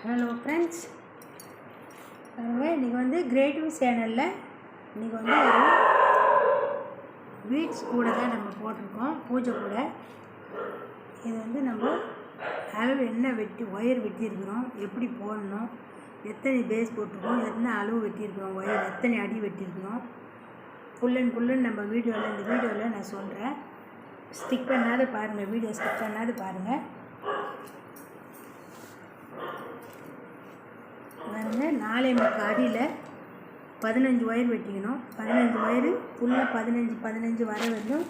Hello friends, இன்றைக்கி வந்து creative சேனலில் இன்றைக்கி வந்து ஒரு பீட்ஸ் கூட தான் நம்ம போட்டிருக்கோம், பூஜை கூட. இது வந்து நம்ம அளவு என்ன ஒயர் வெட்டியிருக்கிறோம், எப்படி போடணும், எத்தனை பேஸ் போட்டிருக்கோம், எத்தனை அளவு வெட்டியிருக்கிறோம், ஒயர் எத்தனை அடி வெட்டியிருக்கிறோம், ஃபுல்லுன்னு நம்ம இந்த வீடியோவில் நான் சொல்கிறேன். ஸ்டிக் பண்ணாத பாருங்கள், வீடியோ ஸ்டிக் பண்ணாத பாருங்கள். பாருங்க, 4.25 அடியில் 15 ஒயர் வெட்டிக்கணும். 15 ஒயரு ஃபுல்லாக 15 வர வரையும்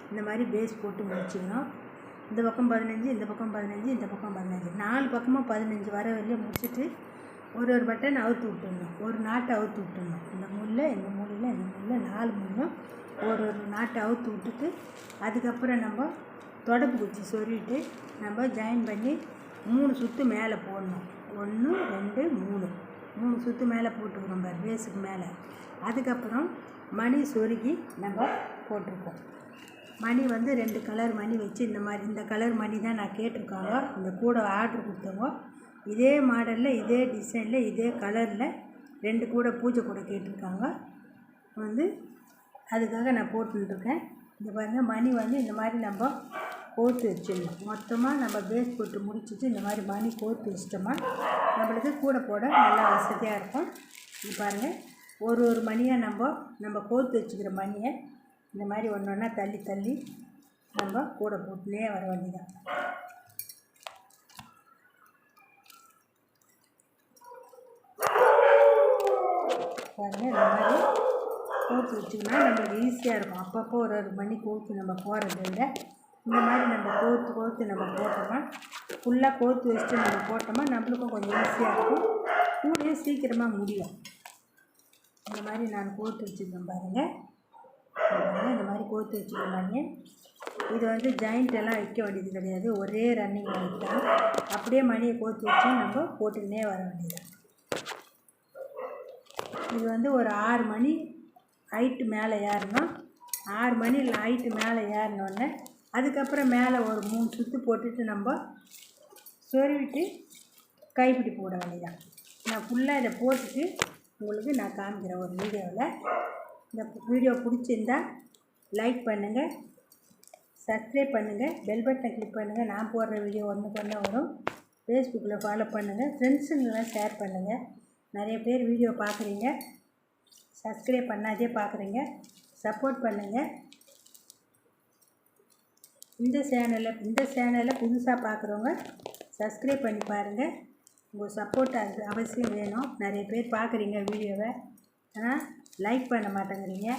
இந்த மாதிரி பேஸ் போட்டு முடிச்சுக்கணும். இந்த பக்கம் 15, இந்த பக்கம் 15, இந்த பக்கம் 15, 4 பக்கமும் 15 வர வரையும் முடிச்சுட்டு ஒரு பட்டன் அவுத்து விட்டுடணும், ஒரு நாட்டை அவுத்து விட்டுடணும். இந்த மூலையில், இந்த மூலையில், இந்த மூலையில் 4 மூலையும் ஒரு நாட்டை அவுத்து விட்டுட்டு அதுக்கப்புறம் நம்ம தொடப்பு குச்சி சொருவிட்டு நம்ம ஜாயின் பண்ணி 3 சுற்று மேலே போடணும். 1 2 3 சுற்று மேலே போட்டுக்கிறோம் பாரு, பேஸுக்கு மேலே. அதுக்கப்புறம் மணி சொருகி நம்ம போட்டிருக்கோம். மணி வந்து 2 கலர் மணி வச்சு இந்த கலர் மணி தான் நான் கேட்டிருக்காங்க. இந்த கூட ஆர்டர் கொடுத்தவங்க இதே மாடலில், இதே டிசைனில், இதே கலரில் 2 கூட பூஜை கூட கேட்டிருக்காங்க. வந்து அதுக்காக நான் போட்டுருக்கேன். இந்த பாருங்கள், மணி வந்து இந்த மாதிரி நம்ம கோர்த்து வச்சிடணும். மொத்தமாக நம்ம பேஸ் போட்டு முடிச்சுட்டு இந்த மாதிரி மணி கோர்த்து வச்சிட்டோமா நம்மளுக்கு கூட போட நல்லா வசதியாக இருக்கும். இது பாருங்கள், ஒரு மணியாக நம்ம கோர்த்து வச்சுக்கிற மணியை இந்த மாதிரி ஒன்றா தள்ளி நம்ம கூட போட்டுனே வர வேண்டியதான். பாருங்கள், இந்த மாதிரி கோர்த்து வச்சிங்கன்னா நம்மளுக்கு ஈஸியாக இருக்கும். அப்பப்போ ஒரு மணி கோர்த்து நம்ம போகிறத விட இந்த மாதிரி நம்ம கோர்த்து நம்ம போட்டோமா, ஃபுல்லாக கோர்த்து வச்சுட்டு நம்ம போட்டோமா நம்மளுக்கும் கொஞ்சம் ஈஸியாக இருக்கும், கூடயே சீக்கிரமாக முடியும். இந்த மாதிரி நான் கோர்த்து வச்சுருக்கேன் பாருங்கள். இந்த மாதிரி கோர்த்து வச்சுருக்கேன். இது வந்து ஜாயிண்ட் எல்லாம் வைக்க வேண்டியது கிடையாது, ஒரே ரன்னிங் தான். அப்படியே மணியை கோர்த்து வச்சு நம்ம போட்டுக்கினே வர வேண்டியது. இது வந்து ஒரு 6 மணி ஹைட்டு மேலே ஏறணும். 6 மணி ஹைட்டு மேலே ஏறினோடனே அதுக்கப்புறம் மேலே ஒரு 3 சுற்று போட்டுட்டு நம்ம சொருவிட்டு கைப்பிடி போட வேண்டியதான். நான் ஃபுல்லாக இதை போட்டுட்டு உங்களுக்கு நான் காமிக்கிறேன் ஒரு வீடியோவில். இந்த வீடியோ பிடிச்சிருந்தா லைக் பண்ணுங்கள், சப்ஸ்கிரைப் பண்ணுங்கள், பெல் பட்டனை கிளிக் பண்ணுங்கள். நான் போடுற வீடியோ ஒன்று வரும். ஃபேஸ்புக்கில் ஃபாலோ பண்ணுங்கள், ஃப்ரெண்ட்ஸுங்கெல்லாம் ஷேர் பண்ணுங்கள். நிறைய பேர் வீடியோ பார்க்குறீங்க, சப்ஸ்கிரைப் பண்ணாதே பார்க்குறீங்க, சப்போர்ட் பண்ணுங்கள். இந்த சேனலை புதுசாக பார்க்குறவங்க சப்ஸ்கிரைப் பண்ணி பாருங்கள். உங்கள் சப்போர்ட் அது அவசியம் வேணும். நிறைய பேர் பார்க்குறீங்க வீடியோவை, ஆனால் லைக் பண்ண மாட்டேங்கிறீங்க.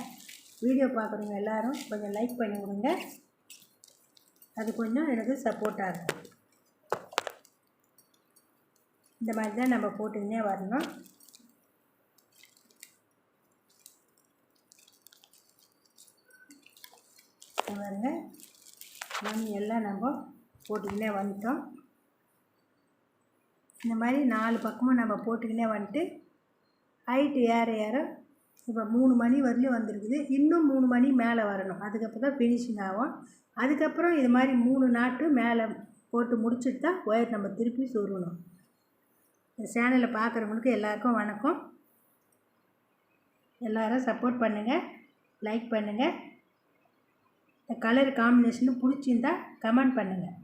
வீடியோ பார்க்குறவங்க எல்லோரும் கொஞ்சம் லைக் பண்ணி விடுங்க, அது கொஞ்சம் எனக்கு சப்போர்ட்டாக இருக்கும். இந்த மாதிரி தான் நம்ம போட்டுக்கினே வரணும். பாருங்க, மணி எல்லாம் நம்ம போட்டுக்கினே வந்துட்டோம். இந்த மாதிரி 4 பக்கமும் நம்ம போட்டுக்கினே வந்துட்டு ஹைட்டு ஏற இப்போ 3 மணி வரலையும் வந்துருக்குது. இன்னும் 3 மணி மேலே வரணும், அதுக்கப்புறம் தான் ஃபினிஷிங் ஆகும். அதுக்கப்புறம் இது மாதிரி 3 நாட்டு மேலே போட்டு முடிச்சுட்டு தான் ஒயர் நம்ம திருப்பி சொருகணும். இந்த சேனலை பார்க்குறவங்களுக்கு எல்லாருக்கும் வணக்கம். எல்லோரும் சப்போர்ட் பண்ணுங்கள், லைக் பண்ணுங்கள். இந்த கலர் காம்பினேஷன் பிடிச்சிருந்தா கமெண்ட் பண்ணுங்கள்.